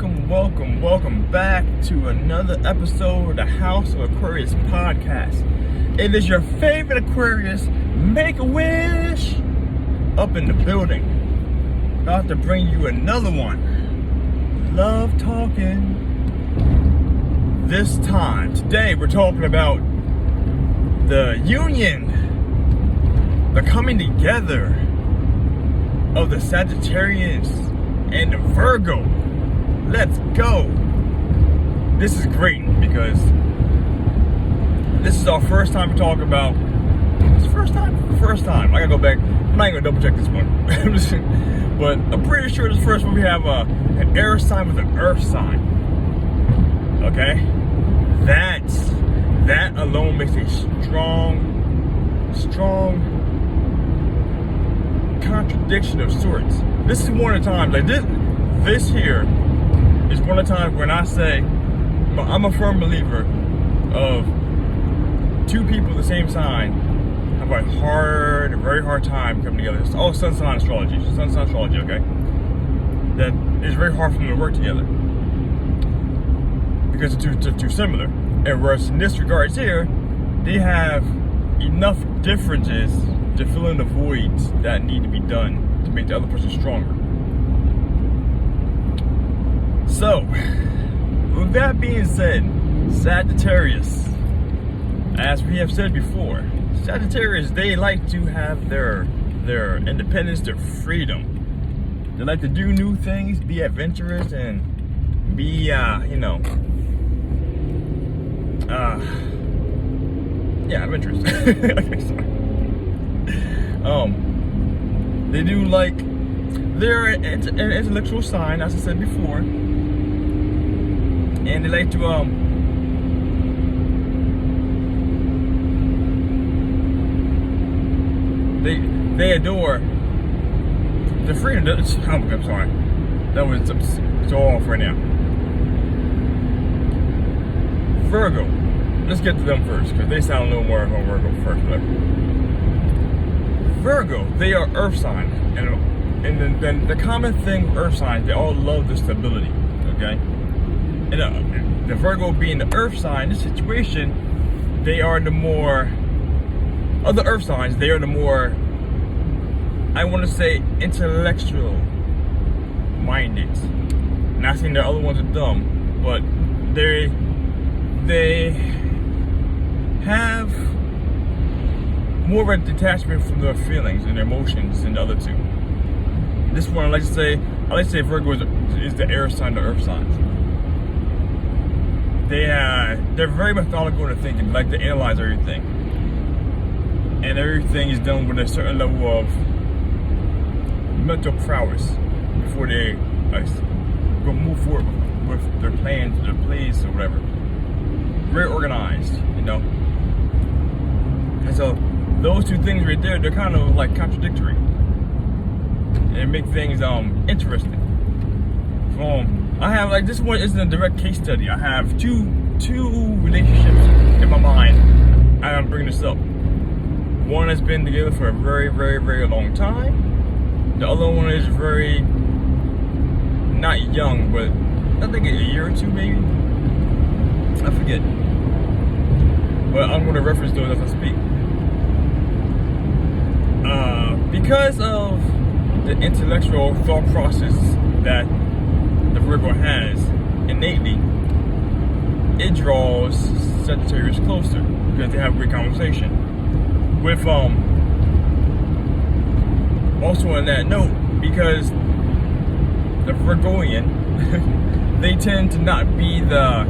welcome back to another episode of the House of Aquarius podcast. It is your favorite Aquarius, Make-A-Wish, up in the building. About to bring you another one. Love talking. This time, today we're talking about the union, the coming together of the Sagittarius and the Virgo. Let's go. This is great because this is our first time to talk about. It's first time. I gotta go back. I'm not even gonna double check this one. But I'm pretty sure this is the first one we have an air sign with an earth sign. Okay? That alone makes a strong contradiction of sorts. This is one of the times, like this here is one of the times when I say, I'm a firm believer of two people of the same sign have a very hard time coming together. It's all sun sign astrology, okay? That it's very hard for them to work together because they're too similar. And whereas in this regards here, they have enough differences to fill in the voids that need to be done to make the other person stronger. So, with that being said, Sagittarius, as we have said before, Sagittarius, they like to have their independence, their freedom. They like to do new things, be adventurous, and be, adventurous. Okay, sorry. They do like, they're an intellectual sign, as I said before, and they like to they adore the freedom. I'm sorry, that was so off right now. Virgo. Let's get to them first, because they sound a little more on Virgo first. But Virgo, they are earth sign, and then the common thing with earth signs, they all love the stability, okay? And the Virgo being the earth sign, this situation, they are the more, of the earth signs, they are the more, I want to say, intellectual minded. Not saying the other ones are dumb, but they have more of a detachment from their feelings and their emotions than the other two. This one, I like to say Virgo is the air sign, the earth signs. They're very methodical in their thinking. They like to analyze everything, and everything is done with a certain level of mental prowess before they go move forward with their plans, their plays, or whatever. Very organized, you know. And so those two things right there, they're kind of like contradictory, and make things interesting. I have, like, this one isn't a direct case study. I have two relationships in my mind, and I'm bringing this up. One has been together for a very, very, very long time. The other one is very, not young, but I think a year or two maybe. I forget. But I'm going to reference those as I speak. Because of the intellectual thought process that the Virgo has innately, it draws Sagittarius closer because they have great conversation. With also on that note, because the Virgoian, they tend to not be the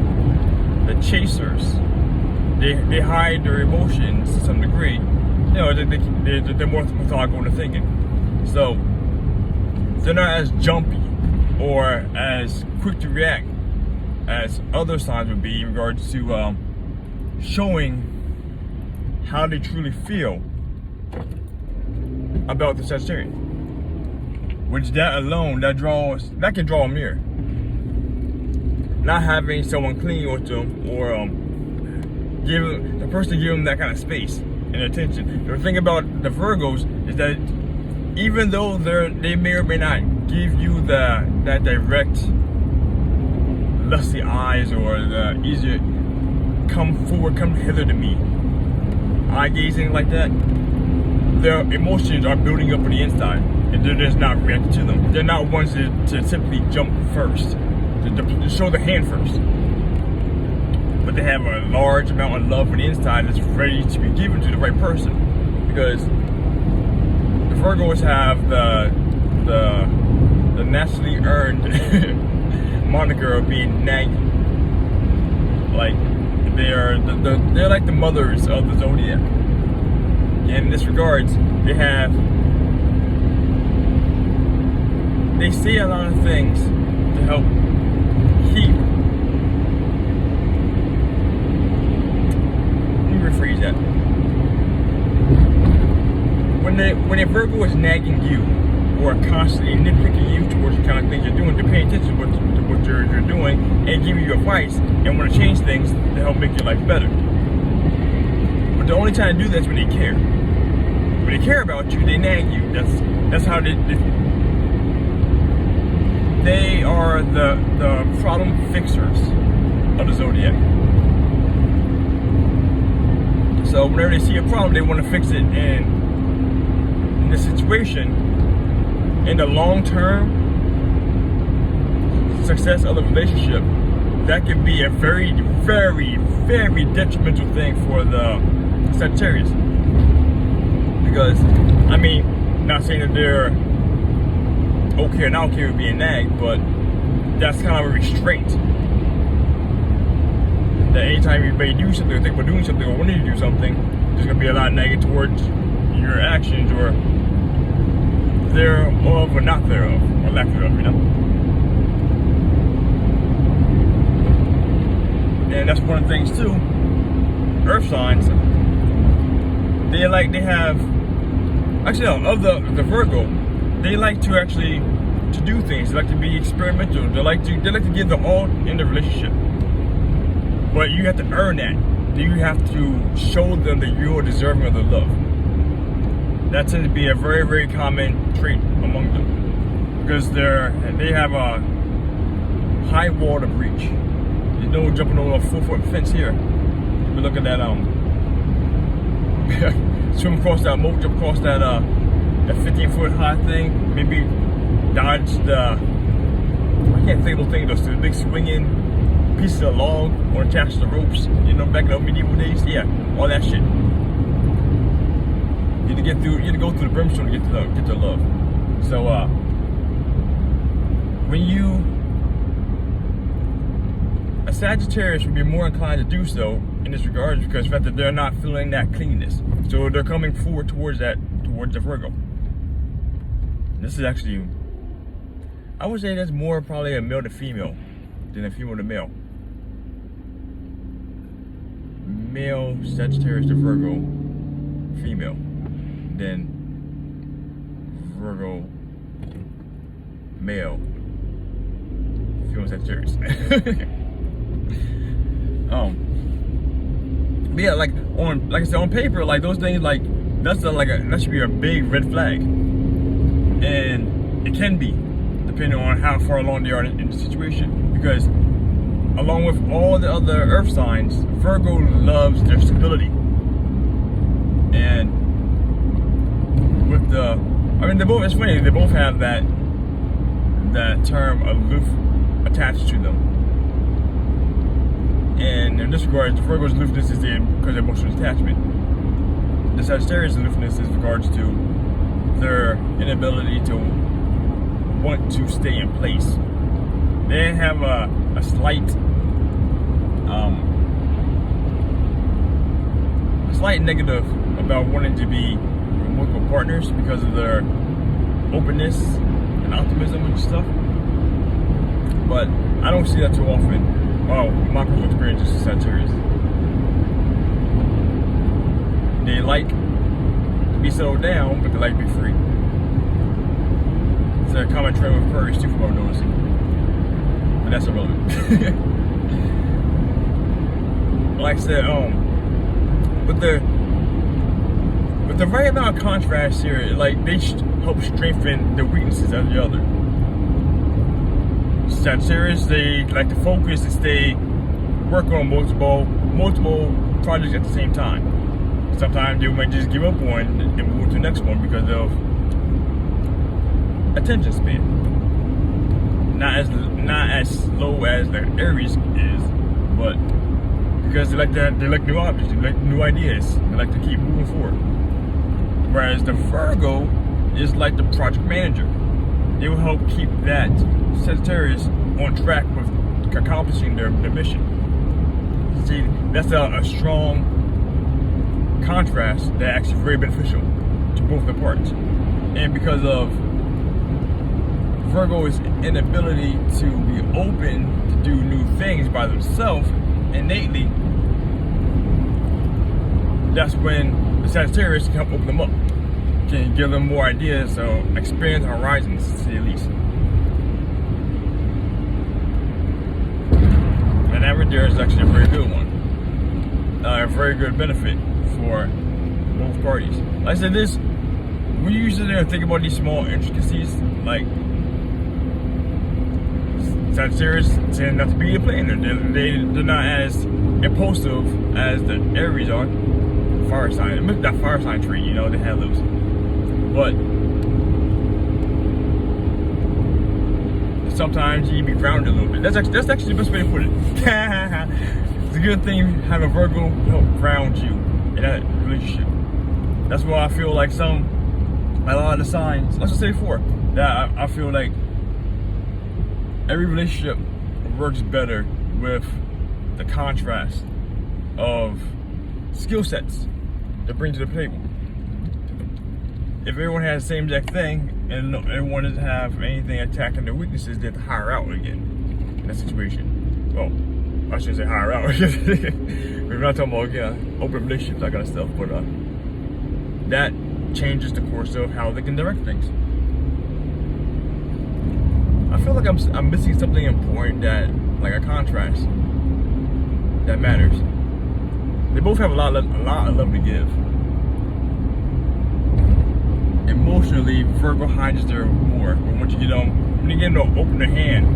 chasers. They hide their emotions to some degree. You know, they're more methodical in their thinking. So they're not as jumpy or as quick to react as other signs would be in regards to showing how they truly feel about the Sagittarius. Which that alone, that can draw a mirror. Not having someone clingy with them or give the person give them that kind of space and attention. The thing about the Virgos is that even though they may or may not give you that direct lusty eyes or the easier come forward, come hither to me, eye gazing like that. Their emotions are building up on the inside, and they're just not reacting to them. They're not ones to simply jump first, to show their hand first. But they have a large amount of love on the inside that's ready to be given to the right person. Because the Virgos have the naturally earned moniker of being nagging. Like they're like the mothers of the zodiac. And in this regards, they say a lot of things to help keep. Let me rephrase that. When a Virgo is nagging you or constantly nitpicking you towards the kind of things you're doing, they're paying attention to what you're doing and giving you advice and want to change things to help make your life better. But the only time to do that is when they care. When they care about you, they nag you. That's how they are the problem fixers of the zodiac. So whenever they see a problem, they want to fix it. And in this situation, in the long-term success of the relationship, that can be a very, very, very detrimental thing for the Sagittarius. Because, I mean, not saying that they're okay or not okay with being nagged, but that's kind of a restraint. That anytime you may do something or think about doing something or wanting to do something, there's going to be a lot of nagging towards your actions or thereof or not thereof, or lack thereof, you know? And that's one of the things too, earth signs, of the Virgo, they like to do things, they like to be experimental, they like to give the all in the relationship. But you have to earn that. You have to show them that you're deserving of the love. That tends to be a very, very common trait among them, because they have a high wall to breach. There's no jumping over a 4-foot fence here. We look at that swim across that moat, jump across that 15-foot high thing. Maybe dodge I can't think of those things. The big swinging pieces of log or attached to the ropes. You know, back in the medieval days. Yeah, all that shit. You have to go through the brimstone to get to love. So a Sagittarius would be more inclined to do so in this regard because of the fact that they're not feeling that cleanness. So they're coming forward towards the Virgo. This is actually, I would say that's more probably a male to female than a female to male. Male Sagittarius to Virgo, female. Then Virgo, male, female Sagittarius. But yeah, like I said, on paper, like those things, like that should be a big red flag, and it can be, depending on how far along they are in the situation. Because along with all the other Earth signs, Virgo loves their stability, and they both, it's funny, they both have that term aloof attached to them. And in this regard, the Virgo's aloofness is because of emotional attachment. The Sagittarius aloofness is in regards to their inability to want to stay in place. They have a slight negative about wanting to be multiple partners because of their openness and optimism and stuff. But I don't see that too often. Well, my personal experience is Sagittarius. They like to be settled down, but they like to be free. It's a common trend with Aquarius too, from what I'm noticing. But that's irrelevant. Like I said, with the right amount of contrast here, like they help strengthen the weaknesses of the other. Sagittarius, they like to focus and stay work on multiple projects at the same time. Sometimes they might just give up one and move to the next one because of attention span. Not as slow as the Aries is, but because they like new objects, they like new ideas, they like to keep moving forward. Whereas the Virgo is like the project manager. They will help keep that Sagittarius on track with accomplishing their mission. See, that's a strong contrast that actually very beneficial to both the parts. And because of Virgo's inability to be open to do new things by themselves innately, that's when the Sagittarius can help open them up, can give them more ideas, so expand horizons to say the least. And that right there is actually a very good one. A very good benefit for both parties. Like I said, when you usually think about these small intricacies, like Sagittarius tend not to be a planner. They're not as impulsive as the Aries are. Fire sign, that fire sign tree, you know, they have those. But sometimes you be grounded a little bit. That's actually the best way to put it. It's a good thing to have a Virgo help ground you in that relationship. That's why I feel like a lot of the signs, let's just say 4, that I feel like every relationship works better with the contrast of skill sets they bring to the table. If everyone has the same exact thing and everyone doesn't have anything attacking their weaknesses, they have to hire out again in that situation. Well, I shouldn't say hire out. We're not talking about open relationships, that kind of stuff, but that changes the course of how they can direct things. I feel like I'm missing something important, that like a contrast that matters. They both have a lot of love to give. Emotionally, Virgo hides their more, but when you get them to open their hand,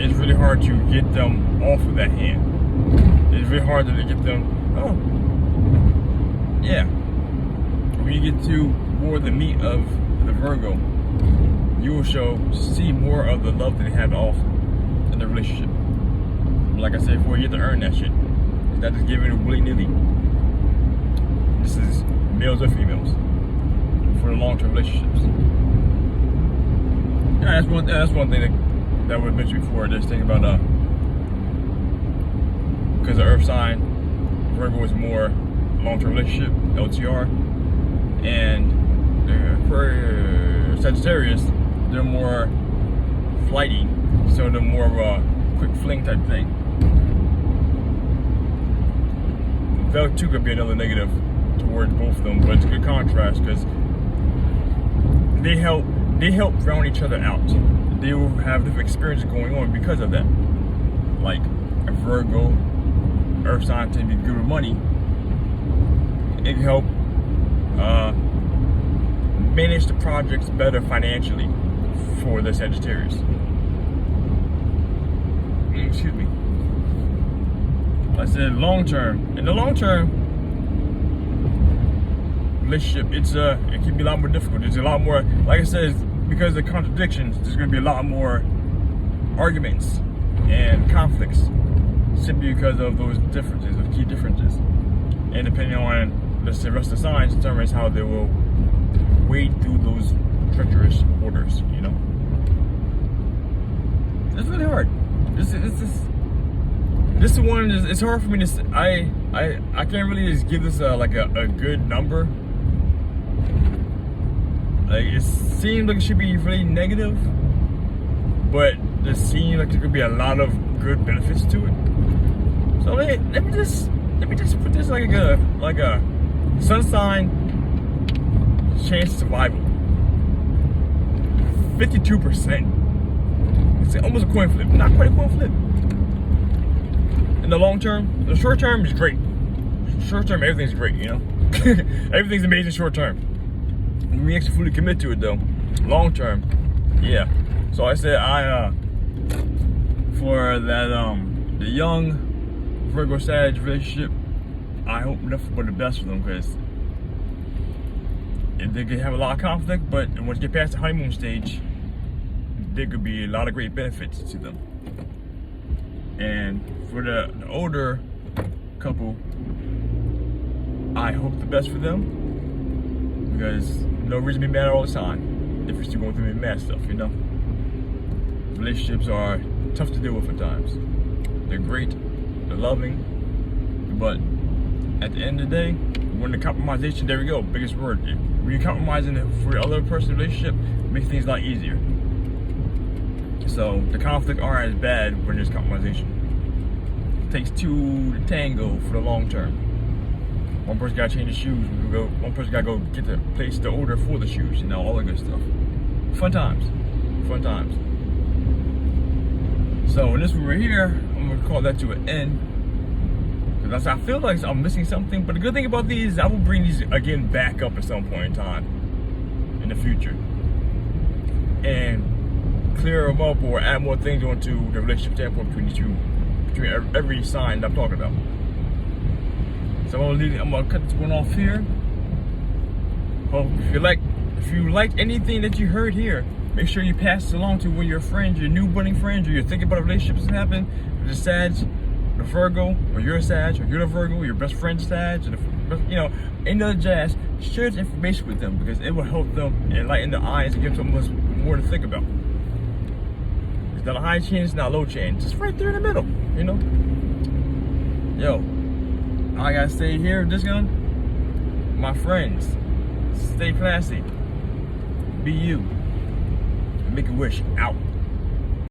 it's really hard to get them off of that hand. It's really hard to get them, oh, yeah. When you get to more of the meat of the Virgo, you will see more of the love that they have to offer in the relationship. Like I said before, you have to earn that shit. It's not just giving it willy-nilly. This is males or females for the long-term relationships. Yeah, that's one thing that I would mention before. Just thinking about because the Earth sign, Virgo is more long-term relationship, LTR, and Sagittarius, they're more flighty, so they're more of a quick fling type thing. That too could be another negative towards both of them, but it's a good contrast because they help round each other out. They will have different experiences going on because of that. Like a Virgo, Earth sign tend to be good with money. It can help manage the projects better financially for the Sagittarius. Excuse me. I said in the long term relationship, it can be a lot more difficult. There's a lot more, like I said, because of the contradictions, there's going to be a lot more arguments and conflicts simply because of those differences, those key differences. And depending on the rest of the signs determines how they will wade through those treacherous waters, you know. It's really hard. This one is, it's hard for me to say. I can't really just give this a good number. Like, it seems like it should be really negative, but there seems like there could be a lot of good benefits to it. So let me just put this like a sun sign chance of survival. 52%. It's almost a coin flip. Not quite a coin flip. In the long term, the short term is great. Short term, everything's great, you know? Everything's amazing short term. When we actually fully commit to it though, long term, Yeah. So I said for that the young Virgo Sag relationship, I hope nothing but the best for them, because they could have a lot of conflict, but once you get past the honeymoon stage, there could be a lot of great benefits to them. And for the older couple, I hope the best for them, because no reason to be mad all the time if you're still going through the mad stuff, you know? Relationships are tough to deal with at times. They're great, they're loving, but at the end of the day, when the compromisation, there we go, biggest word. When you're compromising for the other person's relationship, it makes things a lot easier. So the conflict aren't as bad when there's compromisation. It takes two to tango for the long term. One person gotta change the shoes, one person gotta go get the place to order for the shoes, you know, all that good stuff. Fun times. Fun times. So in this one right here, I'm gonna call that to an end. Because I feel like I'm missing something, but the good thing about these, I will bring these again back up at some point in time in the future. And clear them up or add more things onto the relationship standpoint between these two, between every sign that I'm talking about. So I'm gonna cut this one off here. Well, if you liked anything that you heard here, make sure you pass it along to one of your friends, your new budding friends, or you're thinking about relationships that happen with the Sag, the Virgo, or you're a Sag, or you're the Virgo, your best friend's Sag, or you know, any other jazz. Share this information with them, because it will help them enlighten their eyes and give them more to think about. It's not a high chain, it's not a low chain. It's just right there in the middle, you know? Yo, I gotta stay here with this gun. My friends, stay classy. Be you. Make a wish out.